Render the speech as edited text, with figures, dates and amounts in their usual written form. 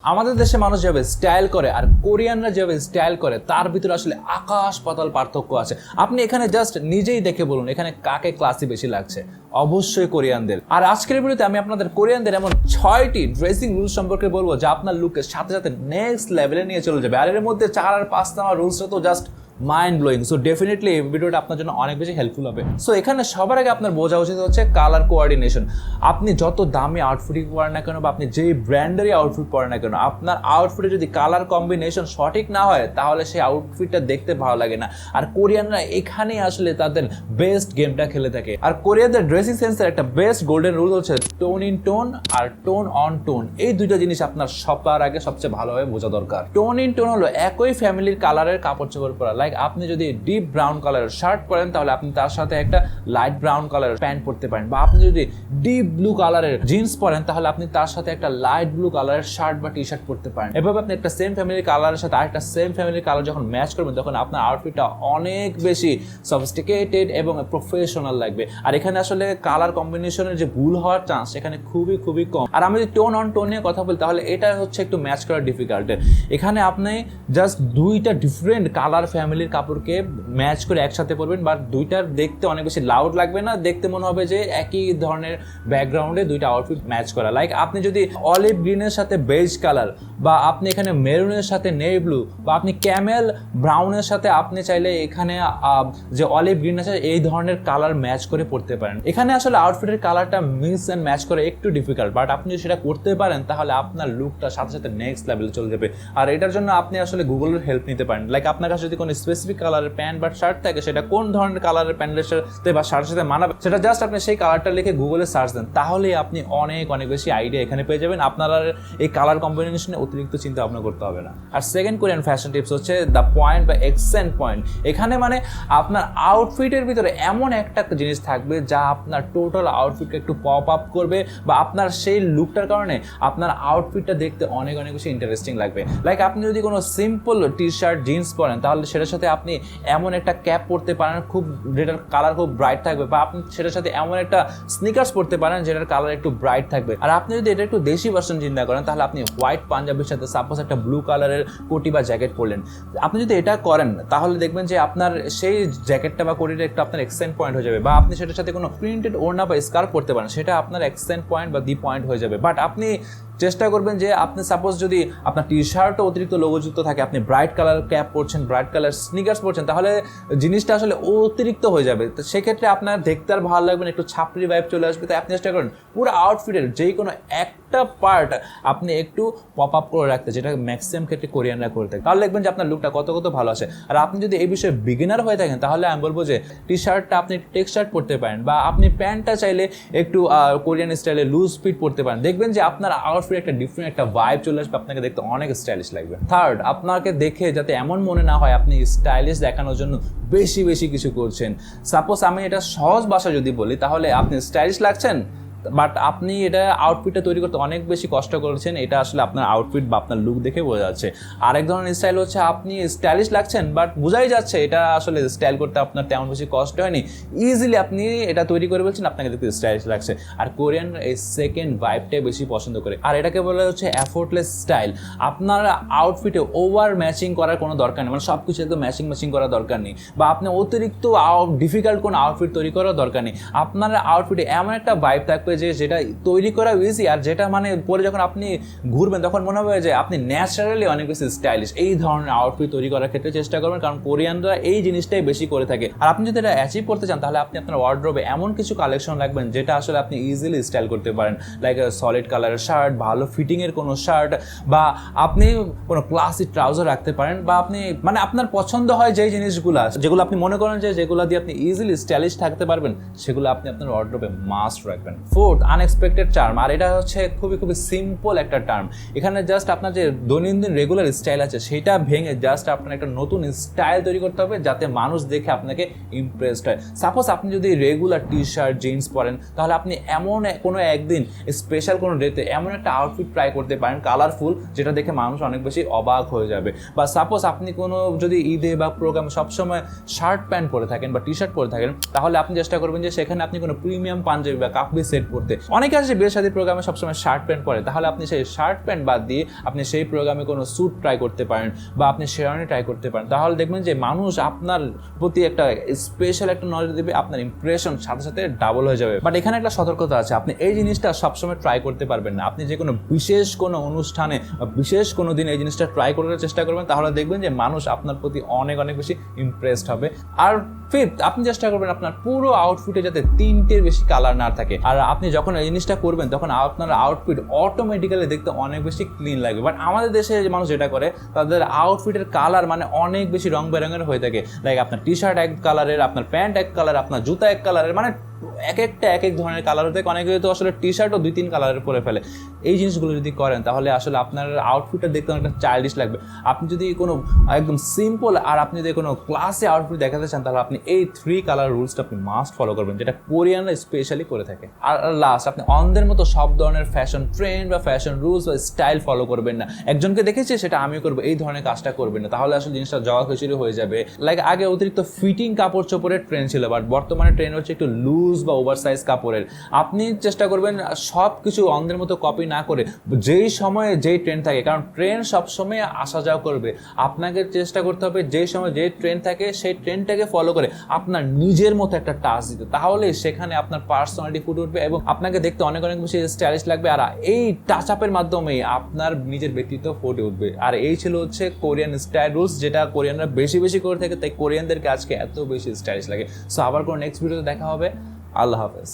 আমাদের দেশে মানুষ যেভাবে স্টাইল করে আর কোরিয়ানরা যেভাবে স্টাইল করে তার ভিতরে আসলে আকাশ পাতাল পার্থক্য আছে। আপনি এখানে জাস্ট নিজেই দেখে বলুন এখানে কাকে ক্লাসি বেশি লাগছে। অবশ্যই কোরিয়ানদের। আর আজকের ভিডিওতে আমি আপনাদের কোরিয়ানদের এমন 6টি ড্রেসিং রুলস সম্পর্কে বলবো যা আপনার লুকের সাথে সাথে নেক্সট লেভেলে নিয়ে চলে যাবে। আর এর মধ্যে 4 আর 5 নাম্বার রুলসটা তো just mind blowing. So definitely এই ভিডিওটা আপনার জন্য অনেক বেশি হেল্পফুল হবে। সো এখানে সবার আগে আপনার বোঝা উচিত হচ্ছে কালার কোঅর্ডিনেশন। আপনি যত দামি আউটফিটই পরেন না কেন বা আপনি যেই ব্র্যান্ডেরই আউটফিট পরেন না কেন, আপনার আউটফিটে যদি কালার কম্বিনেশন সঠিক না হয় তাহলে সেই আউটফিটটা দেখতে ভালো লাগে না। আর কোরিয়ানরা এখানেই আসলে তাদের বেস্ট গেমটা খেলে থাকে। আর কোরিয়ানদের ড্রেসিং সেন্সের একটা বেস্ট গোল্ডেন রুল হচ্ছে টোন ইন টোন আর টোন অন টোন। এই দুইটা জিনিস আপনার সবার আগে সবচেয়ে ভালোভাবে বোঝা দরকার। টোন ইন টোন হলো একই ফ্যামিলির কালারের কাপড় চোপড় পরা। আপনি যদি ডিপ ব্রাউন কালারের শার্ট পরেন তাহলে আপনি তার সাথে একটা লাইট ব্রাউন কালারের প্যান্ট পরতে পারেন, বা আপনি যদি ডিপ ব্লু কালারের জিন্স পরেন তাহলে আপনি তার সাথে একটা লাইট ব্লু কালারের শার্ট বা টি শার্ট পরতে পারেন। এভাবে আপনি একটা সেম ফ্যামিলির কালারের সাথে আরেকটা সেম ফ্যামিলির কালার যখন ম্যাচ করবেন তখন আপনার আউটফিটটা অনেক বেশি সফিস্টিকেটেড এবং প্রফেশনাল লাগবে। আর এখানে আসলে কালার কম্বিনেশনের যে ভুল হওয়ার চান্স সেখানে খুবই কম। আর আমি যদি টোন অন টোন নিয়ে কথা বলি তাহলে এটা হচ্ছে একটু ম্যাচ করা ডিফিকাল্ট। এখানে আপনি জাস্ট দুইটা ডিফারেন্ট কালার ফ্যামিলির কাপড়কে ম্যাচ করে একসাথে পরবেন, বাট দুইটার দেখতে অনেক বেশি লাউড লাগবে না, দেখতে মনে হবে যে একই ধরনের ব্যাকগ্রাউন্ডে দুইটা আউটফিট ম্যাচ করা। লাইক আপনি যদি অলিভ গ্রিনের সাথে বেজ কালার, বা আপনি এখানে মেরুনের সাথে নেভি ব্লু, বা আপনি ক্যামেল ব্রাউনের সাথে আপনি চাইলে এখানে যে অলিভ গ্রিন আছে এই ধরনের কালার ম্যাচ করে পরতে পারেন। এখানে আসলে আউটফিটের কালারটা মিক্স অ্যান্ড ম্যাচ করা একটু ডিফিকাল্ট, বাট আপনি যদি সেটা করতে পারেন তাহলে আপনার লুকটা সাথে সাথে নেক্সট লেভেলে চলে যাবে। আর এটার জন্য আপনি আসলে গুগলের হেল্প নিতে পারেন। লাইক আপনার কাছে যদি কোনো স্পেসিফিক কালারের প্যান্ট বা শার্ট থাকে, সেটা কোন ধরনের কালারের প্যান্টের সাথে বা শার্টের সাথে মানাবে সেটা জাস্ট আপনি সেই কালারটা লিখে গুগলে সার্চ দেন, তাহলেই আপনি অনেক বেশি আইডিয়া এখানে পেয়ে যাবেন। আপনার এই কালার কম্বিনেশনে অতিরিক্ত চিন্তা ভাবনা করতে হবে না। আর সেকেন্ড কোরিয়ান ফ্যাশন টিপস হচ্ছে দ্য পয়েন্ট বা এক্সেন্ট পয়েন্ট। এখানে মানে আপনার আউটফিটের ভিতরে এমন একটা জিনিস থাকবে যা আপনার টোটাল আউটফিটকে একটু পপ আপ করবে, বা আপনার সেই লুকটার কারণে আপনার আউটফিটটা দেখতে অনেক বেশি ইন্টারেস্টিং লাগবে। লাইক আপনি যদি কোনো সিম্পল টি শার্ট জিন্স পরেন তাহলে সেটার সাথে আপনি এমন একটা ক্যাপ পরতে পারেন যেটার কালার খুব ব্রাইট থাকবে, বা আপনি সেটার সাথে এমন একটা স্নিকার্স পরতে পারেন যেটার কালার একটু ব্রাইট থাকবে। আর আপনি যদি এটা একটু দেশি ভার্সন চিন্তা করেন তাহলে আপনি হোয়াইট পাঞ্জাবির সাথে সাপোজ একটা ব্লু কালারের কোটি বা জ্যাকেট পরলেন। আপনি যদি এটা করেন তাহলে দেখবেন যে আপনার সেই জ্যাকেটটা বা কোটিটা একটু আপনার এক্সেন্ট পয়েন্ট হয়ে যাবে, বা আপনি সেটার সাথে কোনো প্রিন্টেড ওড়না বা স্কার্ফ পরতে পারেন, সেটা আপনার এক্সেন্ট পয়েন্ট বা দি পয়েন্ট হয়ে যাবে। বাট আপনি চেষ্টা করবেন যে আপনি সাপোজ যদি আপনার টি শার্টও অতিরিক্ত লোগোযুক্ত থাকে, আপনি ব্রাইট কালার ক্যাপ পরছেন, ব্রাইট কালার স্নিকার্স পরছেন, তাহলে জিনিসটা আসলে অতিরিক্ত হয়ে যাবে। তো সেক্ষেত্রে আপনার দেখতে আর ভালো লাগবে না, একটু ছাপড়ি ভাইব চলে আসবে। তাই আপনি চেষ্টা করেন পুরো আউটফিটের যে কোনো একটা পার্ট আপনি একটু পপ আপ করে রাখতে, যেটা ম্যাক্সিমাম ক্ষেত্রে কোরিয়ানরা করে থাকে। তাহলে দেখবেন যে আপনার লুকটা কত ভালো আসে। আর আপনি যদি এই বিষয়ে বিগিনার হয়ে থাকেন তাহলে আমি বলবো যে টি শার্টটা আপনি টেক্সচার্ট পরতে পারেন, বা আপনি প্যান্টটা চাইলে একটু কোরিয়ান স্টাইলে লুজ ফিট পরতে পারেন। দেখবেন যে আপনার আউটফিট একটা ডিফারেন্ট একটা ভাইব চলে আসবে, আপনাকে দেখতে অনেক স্টাইলিশ লাগবে। থার্ড, আপনাকে দেখে যাতে এমন মনে না হয় আপনি স্টাইলিশ দেখানোর জন্য বেশি কিছু করছেন। সাপোজ আমি এটা সহজ ভাষা যদি বলি তাহলে আপনি স্টাইলিশ লাগছেন, বাট আপনি এটা আউটফিটটা তৈরি করতে অনেক বেশি কষ্ট করেছেন, এটা আসলে আপনার আউটফিট বা আপনার লুক দেখে বোঝা যাচ্ছে। আরেক ধরনের স্টাইল হচ্ছে আপনি স্টাইলিশ লাগছেন বাট বোঝাই যাচ্ছে এটা আসলে স্টাইল করতে আপনার তেমন বেশি কষ্ট হয়নি, ইজিলি আপনি এটা তৈরি করে বলছেন আপনাকে দেখতে স্টাইলিশ লাগছে। আর কোরিয়ান এই সেকেন্ড ভাইবটাই বেশি পছন্দ করে, আর এটাকে বলা হচ্ছে এফোর্টলেস স্টাইল। আপনার আউটফিটে ওভার ম্যাচিং করার কোনো দরকার নেই, মানে সব কিছু একদম ম্যাচিং করার দরকার নেই, বা আপনি অতিরিক্ত ডিফিকাল্ট কোনো আউটফিট তৈরি করার দরকার নেই। আপনার আউটফিটে এমন একটা ভাইব থাকবে যে যেটা তৈরি করা ইজি, আর যেটা মানে পরে যখন আপনি ঘুরবেন তখন মনে হবে যে আপনি ন্যাচারালি অনেক বেশি স্টাইলিশ। এই ধরনের আউটফিট তৈরি করার ক্ষেত্রে চেষ্টা করবেন, কারণ কোরিয়ানরা এই জিনিসটাই বেশি করে থাকে। আর আপনি যদি এটা অ্যাচিভ করতে চান তাহলে আপনি আপনার ওয়ার্ড্রোবে এমন কিছু কালেকশন রাখবেন যেটা আসলে আপনি ইজিলি স্টাইল করতে পারেন। লাইক সলিড কালারের শার্ট, ভালো ফিটিংয়ের কোনো শার্ট, বা আপনি কোনো ক্লাসি ট্রাউজার রাখতে পারেন, বা আপনি মানে আপনার পছন্দ হয় যেই জিনিসগুলো যেগুলো আপনি মনে করেন যে যেগুলো দিয়ে আপনি ইজিলি স্টাইলিশ থাকতে পারবেন সেগুলো আপনি আপনার ওয়ার্ড্রোবে মাস্ট রাখবেন। Fourth, unexpected charm. আর এটা হচ্ছে খুবই সিম্পল একটা টার্ম। এখানে জাস্ট আপনার যে দৈনন্দিন রেগুলার স্টাইল আছে সেটা ভেঙে জাস্ট আপনার একটা নতুন স্টাইল তৈরি করতে হবে যাতে মানুষ দেখে আপনাকে ইমপ্রেসড হয়। সাপোজ আপনি যদি রেগুলার টি শার্ট জিন্স পরেন তাহলে আপনি এমন কোনো একদিন স্পেশাল কোনো ডেতে এমন একটা আউটফিট ট্রাই করতে পারেন কালারফুল, যেটা দেখে মানুষ অনেক বেশি অবাক হয়ে যাবে। বা সাপোজ আপনি কোনো যদি ঈদে বা প্রোগ্রামে সবসময় শার্ট প্যান্ট পরে থাকেন বা টি শার্ট পরে থাকেন তাহলে আপনি চেষ্টা করবেন যে সেখানে আপনি কোনো প্রিমিয়াম পাঞ্জাবি বা কাফি সেট পরতে। অনেকে আছে বিয়ে শাদী প্রোগ্রামে সবসময় শার্ট প্যান্ট পরে, তাহলে আপনি সেই শার্ট প্যান্ট বাদ দিয়ে আপনি সেই প্রোগ্রামে কোনো স্যুট ট্রাই করতে পারেন বা আপনি শেরওয়ানি ট্রাই করতে পারেন। তাহলে দেখবেন যে মানুষ আপনার প্রতি একটা স্পেশাল একটা নজর দেবে, আপনার ইমপ্রেশন সাথে সাথে ডাবল হয়ে যাবে। বাট এখানে একটা সতর্কতা আছে, আপনি এই জিনিসটা সবসময় ট্রাই করতে পারবেন না। আপনি যে কোনো বিশেষ কোনো অনুষ্ঠানে বা বিশেষ কোনো দিন এই জিনিসটা ট্রাই করার চেষ্টা করবেন, তাহলে দেখবেন যে মানুষ আপনার প্রতি অনেক অনেক বেশি ইমপ্রেসড হবে। আর ফিফথ, আপনি চেষ্টা করবেন আপনার পুরো আউটফিটে যাতে 3টের বেশি কালার না থাকে। আর আপনি যখন এই জিনিসটা করবেন তখন আপনার আউটফিট অটোমেটিক্যালি দেখতে অনেক বেশি ক্লিন লাগবে। বাট আমাদের দেশে যে মানুষ যেটা করে, তাদের আউটফিটের কালার মানে অনেক বেশি রং বেরঙের হয়ে থাকে। লাইক আপনার টি শার্ট এক কালারের, আপনার প্যান্ট এক কালার, আপনার জুতা এক কালারের, মানে এক একটা এক এক ধরনের কালার হতে। অনেকে তো আসলে টি শার্টও 2-3 কালারের পরে ফেলে। এই জিনিসগুলো যদি করেন তাহলে আসলে আপনার আউটফিটটা দেখতে অনেকটা চাইল্ডিশ লাগবে। আপনি যদি কোনো একদম সিম্পল আর আপনি যদি কোনো ক্লাসে আউটফিট দেখাতে চান, তাহলে আপনি এই 3 কালার রুলসটা আপনি মাস্ট ফলো করবেন, যেটা কোরিয়ানরা স্পেশালি করে থাকে। আর লাস্ট, আপনি অন্ধের মতো সব ধরনের ফ্যাশন ট্রেন্ড বা ফ্যাশন রুলস বা স্টাইল ফলো করবেন না। একজনকে দেখেছি সেটা আমিও করবো, এই ধরনের কাজটা করবেন না, তাহলে আসলে জিনিসটা জগা খিচুড়ি হয়ে যাবে। লাইক আগে অতিরিক্ত ফিটিং কাপড় চোপড়ের ট্রেন্ড ছিল, বাট বর্তমানে ট্রেন্ড হচ্ছে একটু লুজ বা ওভারসাইজ কাপড়ের। আপনি চেষ্টা করবেন সব কিছু অন্ধের মতো কপি না করে, যেই সময়ে যেই ট্রেন্ড থাকে, কারণ ট্রেন্ড সবসময় আসা যাওয়া করবে। আপনাকে চেষ্টা করতে হবে যেই সময় যেই ট্রেন্ড থাকে সেই ট্রেন্ডটাকে ফলো করে আপনার নিজের মতো একটা টাচ দিতে, তাহলে সেখানে আপনার পার্সোনালিটি ফুটে উঠবে এবং আপনাকে দেখতে অনেক অনেক বেশি স্টাইলিশ লাগবে। আর এই টাচ আপের মাধ্যমে আপনার নিজের ব্যক্তিত্ব ফুটে উঠবে। আর এই ছিল হচ্ছে কোরিয়ান স্টাইল রুলস, যেটা কোরিয়ানরা বেশি বেশি করে থাকে, তাই কোরিয়ানদেরকে আজকে এত বেশি স্টাইলিশ লাগে। সো আবার কোনো নেক্সট ভিডিওতে দেখা হবে। আল্লাহ হাফেজ।